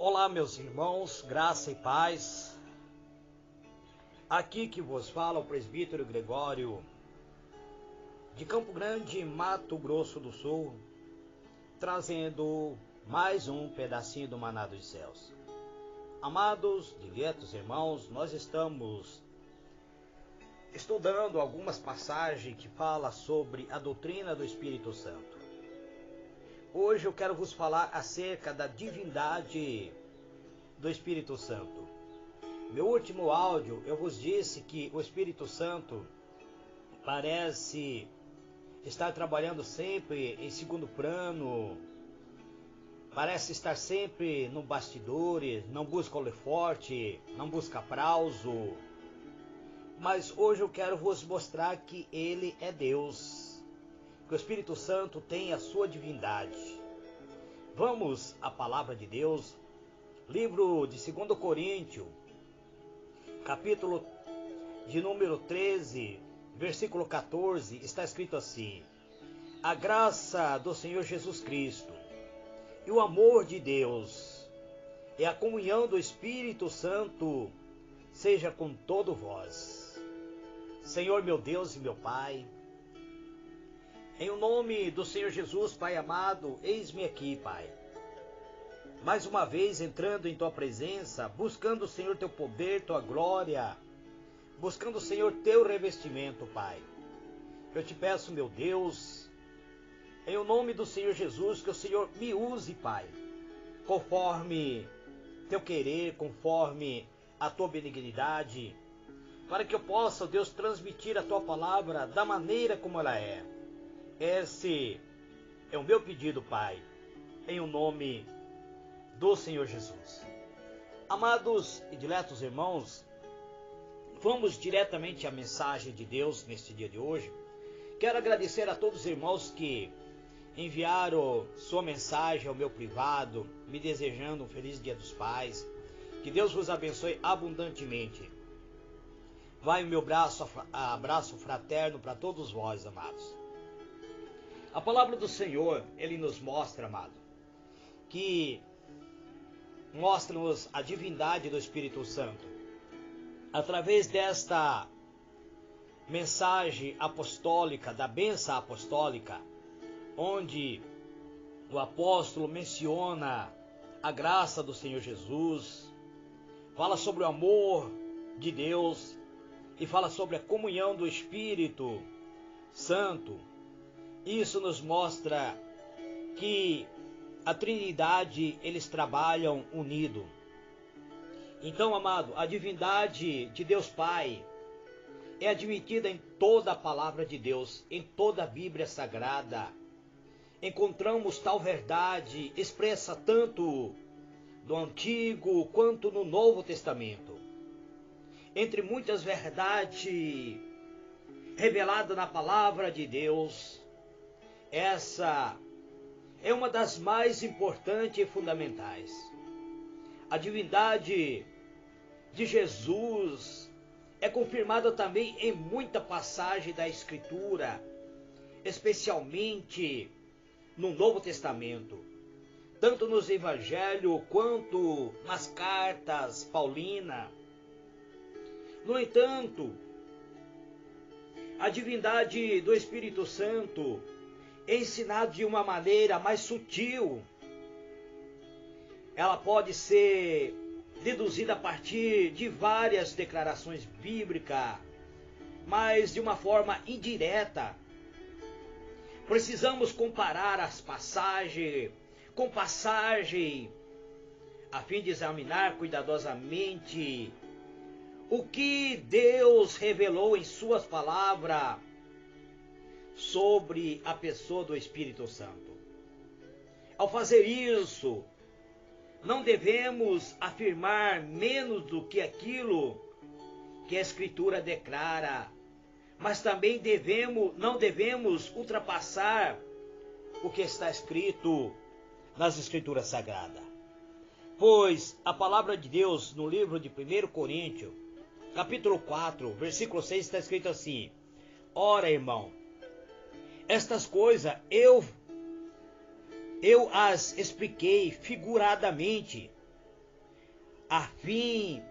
Olá, meus irmãos, graça e paz. Aqui que vos fala o presbítero Gregório, de Campo Grande, Mato Grosso do Sul, trazendo mais um pedacinho do maná dos céus. Amados, diletos irmãos, nós estamos estudando algumas passagens que falam sobre a doutrina do Espírito Santo. Hoje eu quero vos falar acerca da divindade do Espírito Santo. Meu último áudio eu vos disse que o Espírito Santo parece estar trabalhando sempre em segundo plano, parece estar sempre no bastidores, não busca holofote, não busca aplauso. Mas hoje eu quero vos mostrar que Ele é Deus, que o Espírito Santo tem a sua divindade. Vamos à palavra de Deus, livro de 2 Coríntios, capítulo de número 13, versículo 14, está escrito assim: a graça do Senhor Jesus Cristo e o amor de Deus e a comunhão do Espírito Santo seja com todos vós. Senhor meu Deus e meu Pai, em o nome do Senhor Jesus, Pai amado, eis-me aqui, Pai. Mais uma vez entrando em Tua presença, buscando, Senhor, Teu poder, Tua glória, buscando, Senhor, Teu revestimento, Pai. Eu te peço, meu Deus, em o nome do Senhor Jesus, que o Senhor me use, Pai, conforme Teu querer, conforme a Tua benignidade, para que eu possa, Deus, transmitir a Tua palavra da maneira como ela é. Esse é o meu pedido, Pai, em o nome do Senhor Jesus. Amados e diletos irmãos, vamos diretamente à mensagem de Deus neste dia de hoje. Quero agradecer a todos os irmãos que enviaram sua mensagem ao meu privado, me desejando um feliz Dia dos Pais. Que Deus vos abençoe abundantemente. Vai o meu abraço fraterno para todos vós, amados. A palavra do Senhor, Ele nos mostra, amado, que mostra-nos a divindade do Espírito Santo. Através desta mensagem apostólica, da bênção apostólica, onde o apóstolo menciona a graça do Senhor Jesus, fala sobre o amor de Deus e fala sobre a comunhão do Espírito Santo. Isso nos mostra que a Trindade, eles trabalham unido. Então, amado, a divindade de Deus Pai é admitida em toda a palavra de Deus, em toda a Bíblia Sagrada. Encontramos tal verdade expressa tanto no Antigo quanto no Novo Testamento. Entre muitas verdades reveladas na palavra de Deus, essa é uma das mais importantes e fundamentais. A divindade de Jesus é confirmada também em muita passagem da Escritura, especialmente no Novo Testamento, tanto nos Evangelhos quanto nas cartas paulinas. No entanto, a divindade do Espírito Santo é ensinado de uma maneira mais sutil. Ela pode ser deduzida a partir de várias declarações bíblicas, mas de uma forma indireta. Precisamos comparar as passagens com passagem, a fim de examinar cuidadosamente o que Deus revelou em suas palavras sobre a pessoa do Espírito Santo. Ao fazer isso, não devemos afirmar menos do que aquilo que a Escritura declara, mas também não devemos ultrapassar o que está escrito nas Escrituras Sagradas. Pois a palavra de Deus no livro de 1 Coríntios, capítulo 4, versículo 6, está escrito assim: ora, irmão, estas coisas eu as expliquei figuradamente, a fim,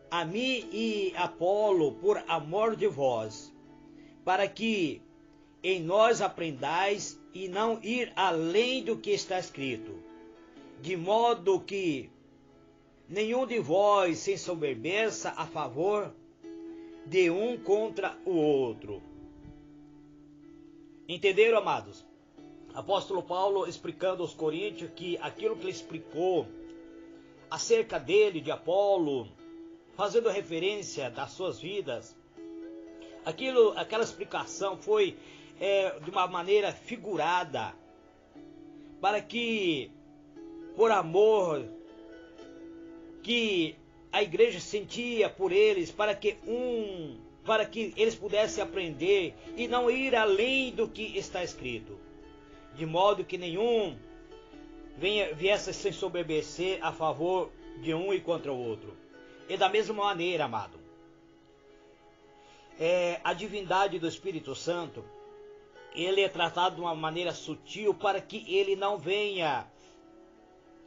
a mim e Apolo, por amor de vós, para que em nós aprendais e não ir além do que está escrito, de modo que nenhum de vós se ensoberbeça a favor de um contra o outro. Entenderam, amados? Apóstolo Paulo explicando aos coríntios que aquilo que ele explicou acerca dele, de Apolo, fazendo referência das suas vidas, aquela explicação foi de uma maneira figurada, para que, por amor que a igreja sentia por eles, para que eles pudessem aprender e não ir além do que está escrito, de modo que nenhum viesse a se ensoberbecer a favor de um e contra o outro. E da mesma maneira, amado, a divindade do Espírito Santo, ele é tratado de uma maneira sutil para que ele não venha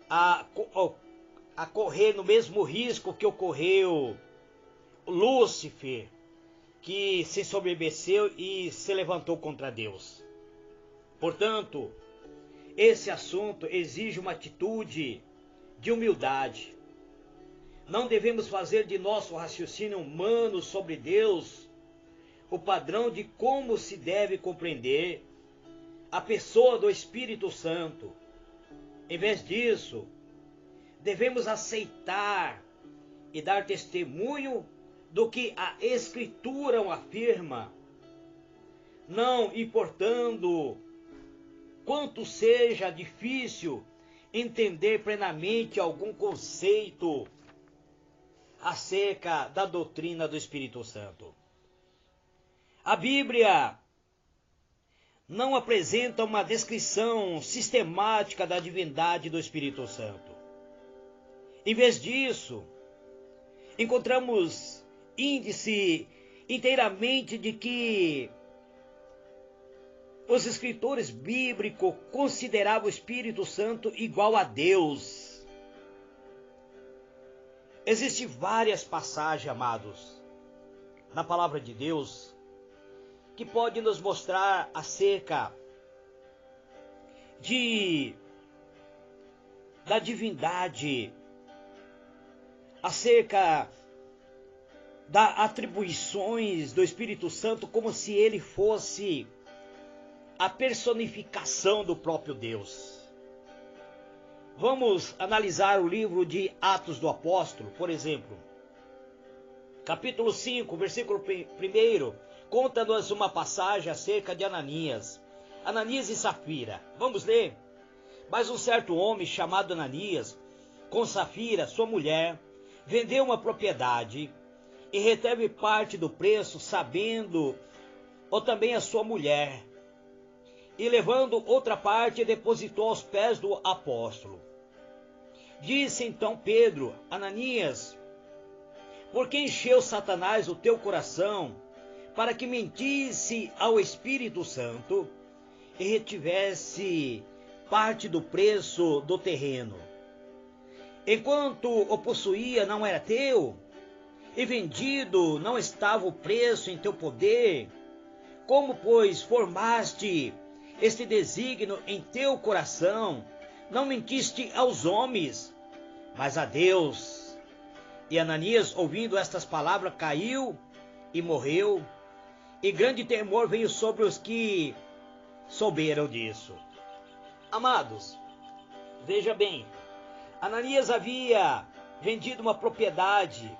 a correr no mesmo risco que ocorreu Lúcifer, que se ensoberbeceu e se levantou contra Deus. Portanto, esse assunto exige uma atitude de humildade. Não devemos fazer de nosso raciocínio humano sobre Deus o padrão de como se deve compreender a pessoa do Espírito Santo. Em vez disso, devemos aceitar e dar testemunho do que a Escritura afirma, não importando quanto seja difícil entender plenamente algum conceito acerca da doutrina do Espírito Santo. A Bíblia não apresenta uma descrição sistemática da divindade do Espírito Santo. Em vez disso, encontramos índice inteiramente de que os escritores bíblicos consideravam o Espírito Santo igual a Deus. Existem várias passagens, amados, na palavra de Deus, que podem nos mostrar acerca da divindade, acerca das atribuições do Espírito Santo, como se ele fosse a personificação do próprio Deus. Vamos analisar o livro de Atos do Apóstolo, por exemplo. Capítulo 5, versículo 1, conta-nos uma passagem acerca de Ananias e Safira. Vamos ler. Mas um certo homem chamado Ananias, com Safira, sua mulher, vendeu uma propriedade e reteve parte do preço, sabendo, ou também a sua mulher, e levando outra parte, depositou aos pés do apóstolo. Disse então Pedro: Ananias, por que encheu Satanás o teu coração, para que mentisse ao Espírito Santo e retivesse parte do preço do terreno? Enquanto o possuía, não era teu? E vendido, não estava o preço em teu poder? Como, pois, formaste este desígnio em teu coração? Não mentiste aos homens, mas a Deus. E Ananias, ouvindo estas palavras, caiu e morreu, e grande temor veio sobre os que souberam disso. Amados, veja bem, Ananias havia vendido uma propriedade,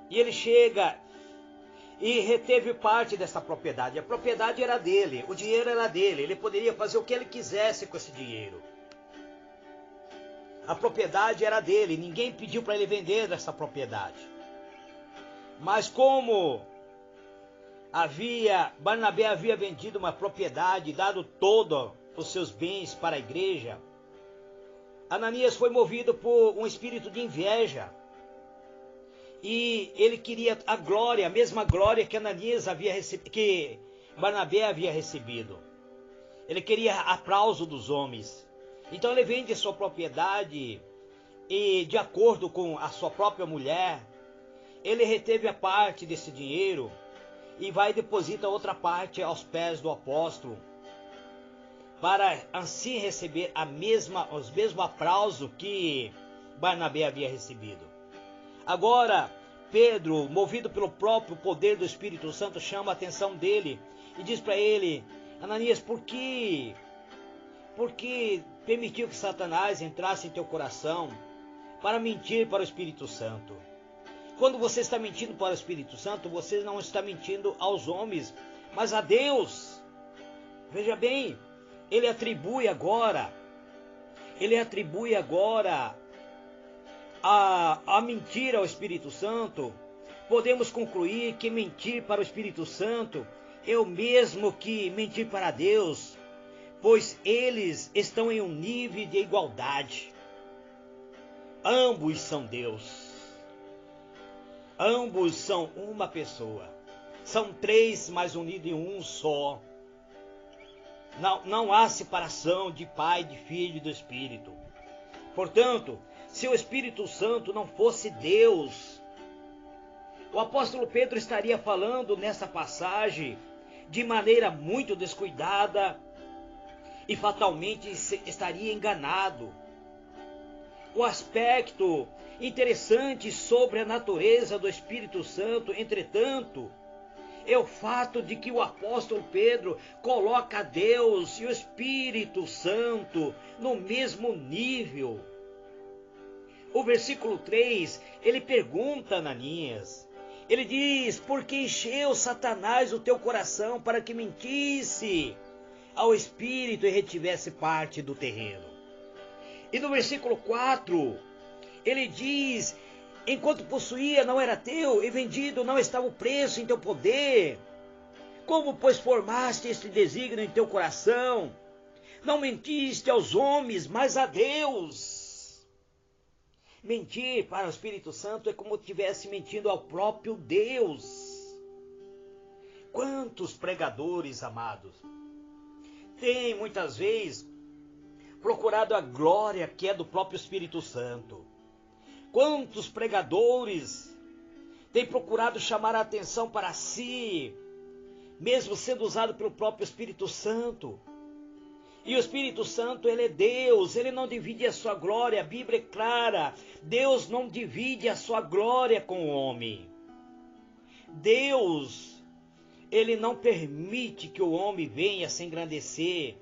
e ele chega e reteve parte dessa propriedade. A propriedade era dele, o dinheiro era dele, ele poderia fazer o que ele quisesse com esse dinheiro. A propriedade era dele, ninguém pediu para ele vender essa propriedade. Mas como Barnabé havia vendido uma propriedade, dado todos os seus bens para a igreja, Ananias foi movido por um espírito de inveja. E ele queria a glória, a mesma glória que que Barnabé havia recebido. Ele queria aplauso dos homens. Então ele vende sua propriedade e de acordo com a sua própria mulher, ele reteve a parte desse dinheiro e vai depositar outra parte aos pés do apóstolo, para assim receber os mesmos aplausos que Barnabé havia recebido. Agora, Pedro, movido pelo próprio poder do Espírito Santo, chama a atenção dele e diz para ele: Ananias, por que permitiu que Satanás entrasse em teu coração para mentir para o Espírito Santo? Quando você está mentindo para o Espírito Santo, você não está mentindo aos homens, mas a Deus. Veja bem, ele atribui agora a mentira ao Espírito Santo. Podemos concluir que mentir para o Espírito Santo é o mesmo que mentir para Deus, pois eles estão em um nível de igualdade. Ambos são Deus. Ambos são uma pessoa. São três, mas unidos em um só. Não há separação de Pai, de Filho e do Espírito. Portanto, se o Espírito Santo não fosse Deus, o apóstolo Pedro estaria falando nessa passagem de maneira muito descuidada e fatalmente estaria enganado. O aspecto interessante sobre a natureza do Espírito Santo, entretanto, é o fato de que o apóstolo Pedro coloca Deus e o Espírito Santo no mesmo nível. O versículo 3, ele pergunta a Ananias, ele diz: por que encheu Satanás o teu coração para que mentisse ao Espírito e retivesse parte do terreno? E no versículo 4, ele diz: enquanto possuía não era teu, e vendido não estava o preço em teu poder. Como, pois, formaste este desígnio em teu coração? Não mentiste aos homens, mas a Deus. Mentir para o Espírito Santo é como se estivesse mentindo ao próprio Deus. Quantos pregadores, amados, têm muitas vezes procurado a glória que é do próprio Espírito Santo? Quantos pregadores têm procurado chamar a atenção para si, mesmo sendo usado pelo próprio Espírito Santo? E o Espírito Santo, ele é Deus, ele não divide a sua glória, a Bíblia é clara, Deus não divide a sua glória com o homem. Deus, ele não permite que o homem venha se engrandecer,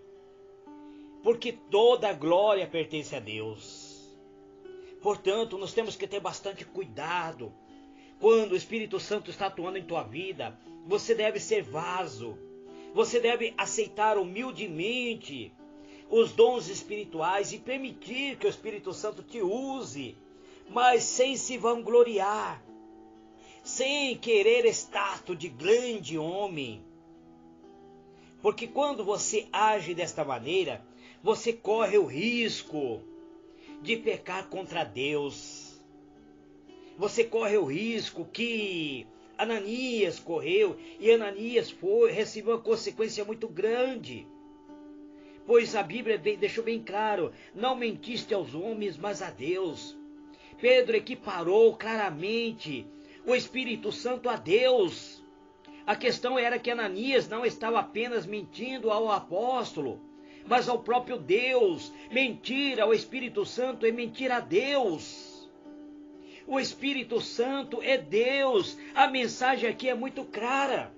porque toda a glória pertence a Deus. Portanto, nós temos que ter bastante cuidado. Quando o Espírito Santo está atuando em tua vida, você deve ser vaso. Você deve aceitar humildemente os dons espirituais e permitir que o Espírito Santo te use, mas sem se vangloriar, sem querer status de grande homem. Porque quando você age desta maneira, você corre o risco de pecar contra Deus. Você corre o risco que Ananias correu, e Ananias recebeu uma consequência muito grande. Pois a Bíblia deixou bem claro: não mentiste aos homens, mas a Deus. Pedro equiparou claramente o Espírito Santo a Deus. A questão era que Ananias não estava apenas mentindo ao apóstolo, mas ao próprio Deus. Mentir ao Espírito Santo é mentir a Deus. O Espírito Santo é Deus. A mensagem aqui é muito clara.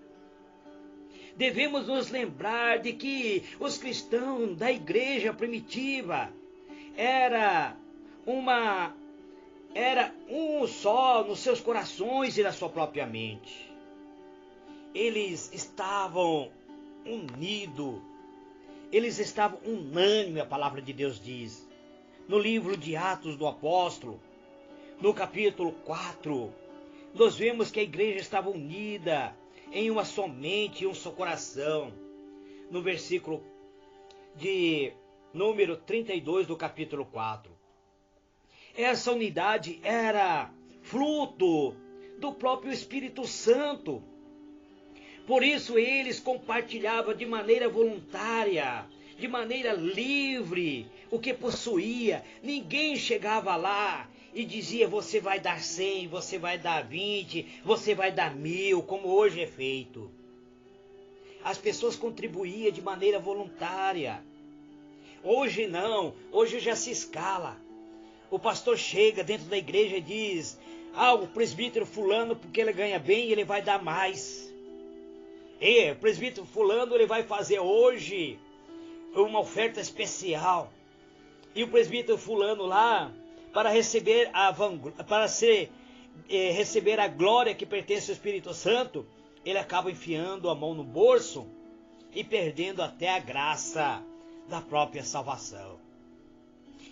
Devemos nos lembrar de que os cristãos da igreja primitiva era um só nos seus corações e na sua própria mente. Eles estavam unidos, eles estavam unânimes, a palavra de Deus diz. No livro de Atos do Apóstolo, no capítulo 4, nós vemos que a igreja estava unida em uma só mente e um só coração. No versículo de número 32 do capítulo 4. Essa unidade era fruto do próprio Espírito Santo. Por isso eles compartilhavam de maneira voluntária de maneira livre o que possuía. Ninguém chegava lá e dizia: você vai dar 100, você vai dar 20, você vai dar 1000, como hoje é feito. As pessoas contribuíam de maneira voluntária. Hoje não, hoje já se escala. O pastor chega dentro da igreja e diz: o presbítero fulano, porque ele ganha bem, ele vai dar mais. O presbítero fulano, ele vai fazer hoje uma oferta especial. E o presbítero fulano lá, para receber receber a glória que pertence ao Espírito Santo, ele acaba enfiando a mão no bolso e perdendo até a graça da própria salvação.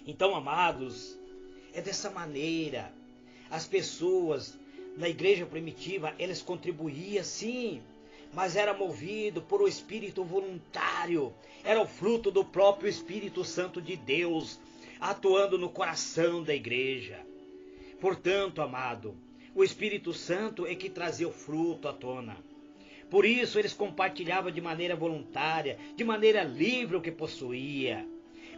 Então, amados, é dessa maneira. As pessoas na igreja primitiva, eles contribuíam sim, mas era movido por o espírito voluntário. Era o fruto do próprio Espírito Santo de Deus, atuando no coração da igreja. Portanto, amado, o Espírito Santo é que trazia o fruto à tona. Por isso eles compartilhavam de maneira voluntária, de maneira livre o que possuía.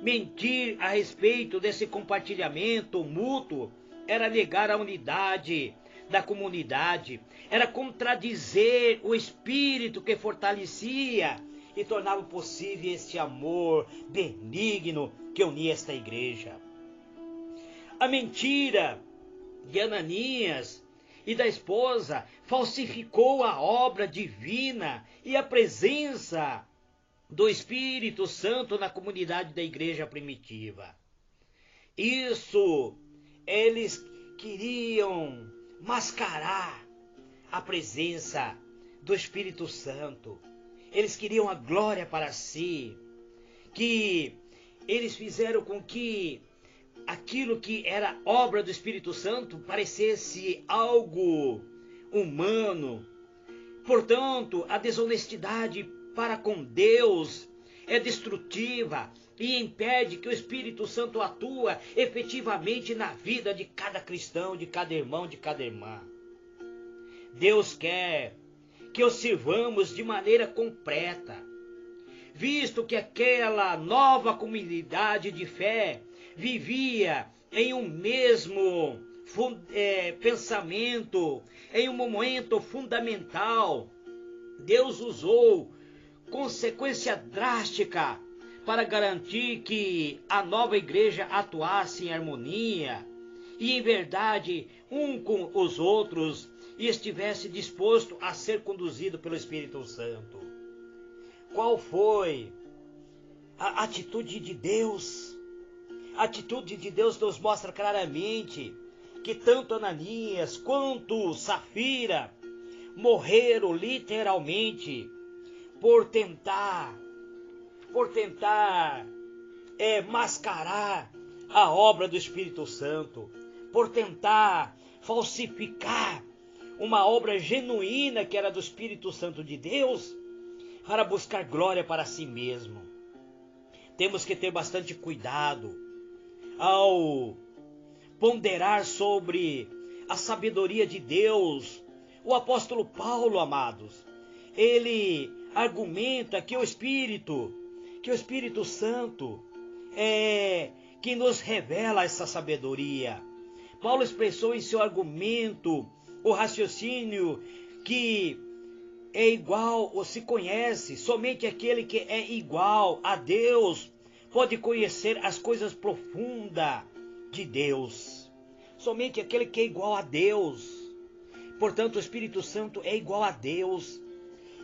Mentir a respeito desse compartilhamento mútuo era negar a unidade da comunidade, era contradizer o Espírito que fortalecia e tornava possível este amor benigno que unia esta igreja. A mentira de Ananias e da esposa falsificou a obra divina e a presença do Espírito Santo na comunidade da igreja primitiva. Isso, eles queriam mascarar a presença do Espírito Santo. Eles queriam a glória para si, que eles fizeram com que aquilo que era obra do Espírito Santo parecesse algo humano. Portanto, a desonestidade para com Deus é destrutiva e impede que o Espírito Santo atua efetivamente na vida de cada cristão, de cada irmão, de cada irmã. Deus quer que o sirvamos de maneira completa, visto que aquela nova comunidade de fé vivia em um mesmo pensamento, em um momento fundamental. Deus usou consequência drástica para garantir que a nova igreja atuasse em harmonia e em verdade um com os outros e estivesse disposto a ser conduzido pelo Espírito Santo. Qual foi a atitude de Deus? A atitude de Deus nos mostra claramente que tanto Ananias quanto Safira morreram literalmente por tentar mascarar a obra do Espírito Santo, por tentar falsificar uma obra genuína que era do Espírito Santo de Deus, para buscar glória para si mesmo. Temos que ter bastante cuidado ao ponderar sobre a sabedoria de Deus. O apóstolo Paulo, amados, ele argumenta que o Espírito Santo é que nos revela essa sabedoria. Paulo expressou em seu argumento o raciocínio que é igual ou se conhece. Somente aquele que é igual a Deus pode conhecer as coisas profundas de Deus. Somente aquele que é igual a Deus. Portanto, o Espírito Santo é igual a Deus.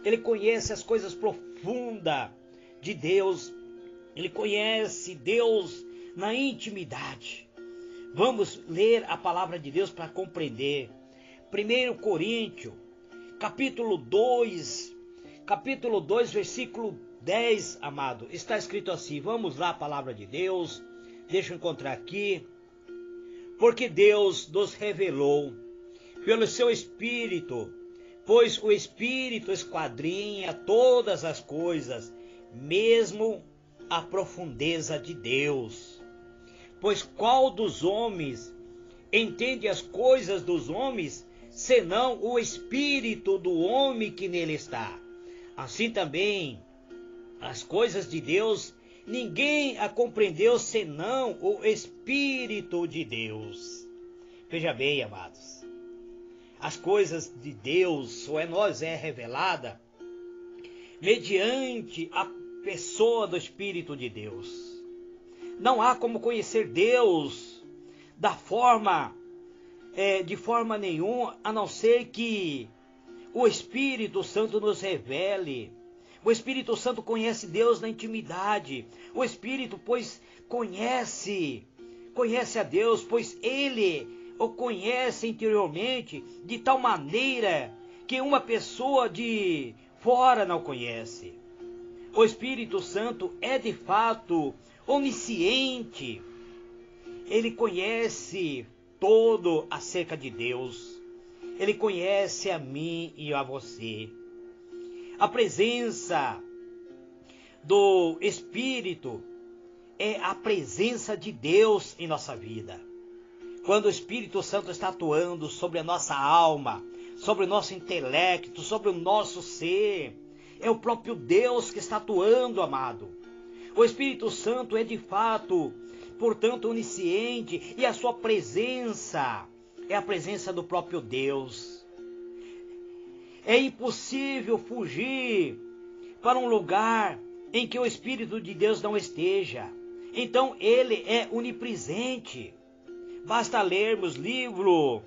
Ele conhece as coisas profundas de Deus. Ele conhece Deus na intimidade. Vamos ler a palavra de Deus para compreender. 1 Coríntios, capítulo 2, versículo 10, amado. Está escrito assim, vamos lá a palavra de Deus. Deixa eu encontrar aqui. Porque Deus nos revelou pelo seu Espírito, pois o Espírito esquadrinha todas as coisas, mesmo a profundeza de Deus. Pois qual dos homens entende as coisas dos homens, senão o Espírito do homem que nele está? Assim também, as coisas de Deus ninguém a compreendeu senão o Espírito de Deus. Veja bem, amados, as coisas de Deus só é revelada mediante a pessoa do Espírito de Deus. Não há como conhecer Deus de forma nenhuma, a não ser que o Espírito Santo nos revele. O Espírito Santo conhece Deus na intimidade. O Espírito, pois, conhece a Deus, pois ele o conhece interiormente de tal maneira que uma pessoa de fora não conhece. O Espírito Santo é de fato onisciente. Ele conhece todo acerca de Deus. Ele conhece a mim e a você. A presença do Espírito é a presença de Deus em nossa vida. Quando o Espírito Santo está atuando sobre a nossa alma, sobre o nosso intelecto, sobre o nosso ser, é o próprio Deus que está atuando, amado. O Espírito Santo é de fato, portanto, onisciente, e a sua presença é a presença do próprio Deus. É impossível fugir para um lugar em que o Espírito de Deus não esteja. Então ele é onipresente. Basta lermos o livro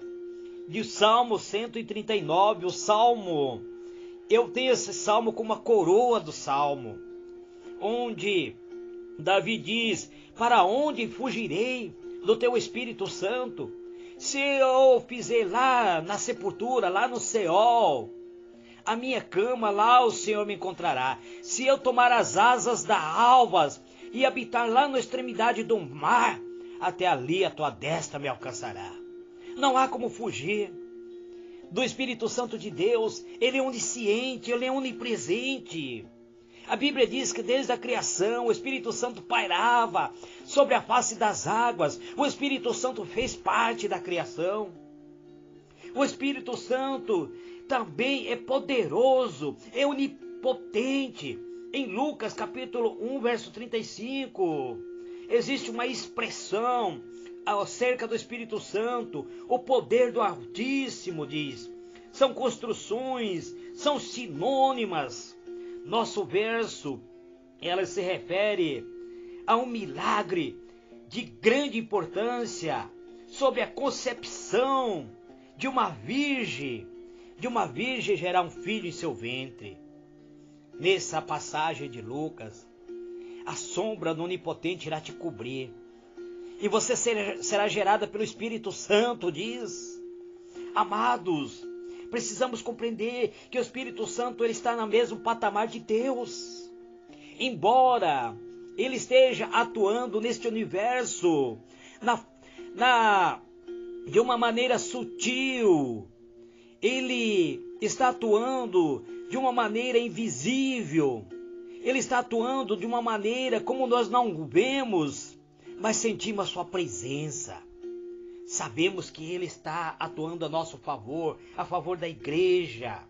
de Salmo 139, o Salmo. Eu tenho esse Salmo como uma coroa do Salmo, onde Davi diz: para onde fugirei do teu Espírito Santo? Se eu fizer lá na sepultura, lá no Seol, a minha cama, lá o Senhor me encontrará. Se eu tomar as asas das alvas e habitar lá na extremidade do mar, até ali a tua destra me alcançará. Não há como fugir do Espírito Santo de Deus. Ele é onisciente, ele é onipresente. A Bíblia diz que desde a criação o Espírito Santo pairava sobre a face das águas. O Espírito Santo fez parte da criação. O Espírito Santo também é poderoso, é onipotente. Em Lucas capítulo 1, verso 35, existe uma expressão acerca do Espírito Santo. O poder do Altíssimo, diz. São construções, são sinônimas. Nosso verso, ela se refere a um milagre de grande importância sobre a concepção de uma virgem gerar um filho em seu ventre. Nessa passagem de Lucas, a sombra do Onipotente irá te cobrir, e você será gerada pelo Espírito Santo, diz. Amados, precisamos compreender que o Espírito Santo ele está no mesmo patamar de Deus. Embora ele esteja atuando neste universo de uma maneira sutil, ele está atuando de uma maneira invisível. Ele está atuando de uma maneira como nós não vemos, mas sentimos a sua presença. Sabemos que ele está atuando a nosso favor, a favor da igreja.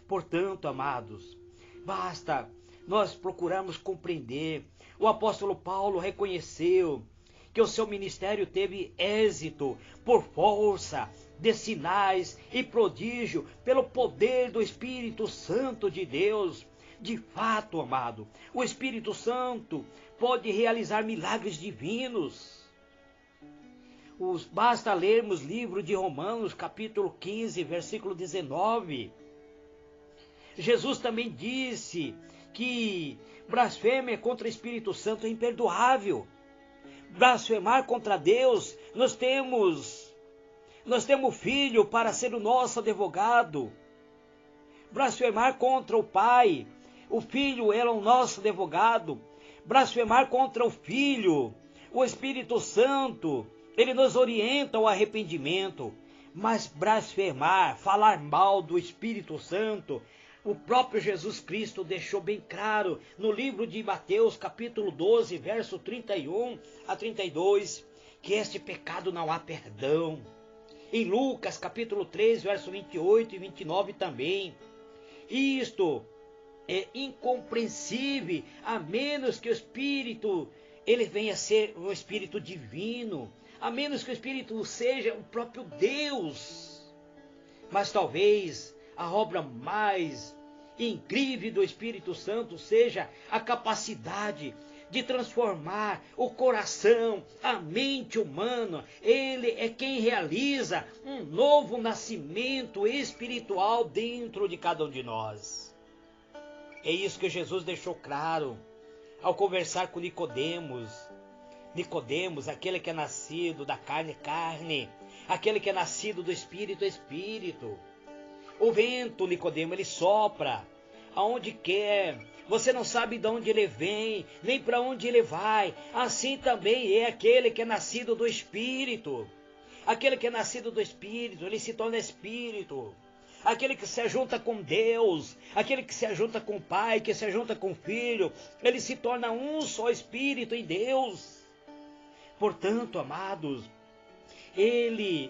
Portanto, amados, basta nós procurarmos compreender. O apóstolo Paulo reconheceu que o seu ministério teve êxito por força de sinais e prodígio, pelo poder do Espírito Santo de Deus. De fato, amado, o Espírito Santo pode realizar milagres divinos. Basta lermos o livro de Romanos, capítulo 15, versículo 19. Jesus também disse que blasfêmia contra o Espírito Santo é imperdoável. Blasfemar contra Deus, nós temos o Filho para ser o nosso advogado. Blasfemar contra o Pai, o Filho era o nosso advogado. Blasfemar contra o Filho, o Espírito Santo, ele nos orienta ao arrependimento. Mas blasfemar, falar mal do Espírito Santo, o próprio Jesus Cristo deixou bem claro no livro de Mateus, capítulo 12, verso 31 a 32, que este pecado não há perdão. Em Lucas, capítulo 3, verso 28 e 29 também. Isto é incompreensível, a menos que o Espírito ele venha a ser um Espírito divino, a menos que o Espírito seja o próprio Deus. Mas talvez a obra mais incrível do Espírito Santo seja a capacidade de transformar o coração, a mente humana. Ele é quem realiza um novo nascimento espiritual dentro de cada um de nós. É isso que Jesus deixou claro ao conversar com Nicodemos. Nicodemos, aquele que é nascido da carne, carne, aquele que é nascido do Espírito, Espírito. O vento, Nicodemo, ele sopra aonde quer. Você não sabe de onde ele vem, nem para onde ele vai. Assim também é aquele que é nascido do Espírito. Aquele que é nascido do Espírito, ele se torna Espírito. Aquele que se ajunta com Deus, aquele que se ajunta com o Pai, que se ajunta com o Filho, ele se torna um só Espírito em Deus. Portanto, amados,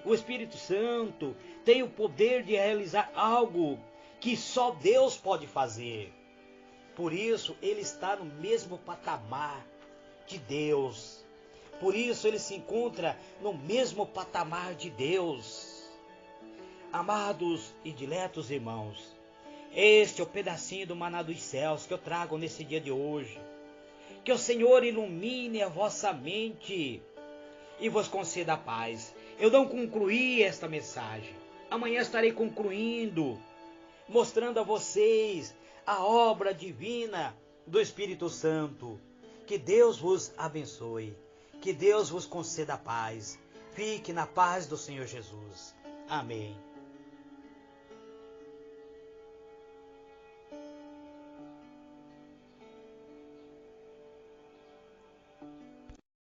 o Espírito Santo, tem o poder de realizar algo que só Deus pode fazer. Por isso, ele está no mesmo patamar de Deus. Por isso, ele se encontra no mesmo patamar de Deus. Amados e diletos irmãos, este é o pedacinho do maná dos céus que eu trago nesse dia de hoje. Que o Senhor ilumine a vossa mente e vos conceda a paz. Eu não concluí esta mensagem. Amanhã estarei concluindo, mostrando a vocês a obra divina do Espírito Santo. Que Deus vos abençoe. Que Deus vos conceda a paz. Fique na paz do Senhor Jesus. Amém.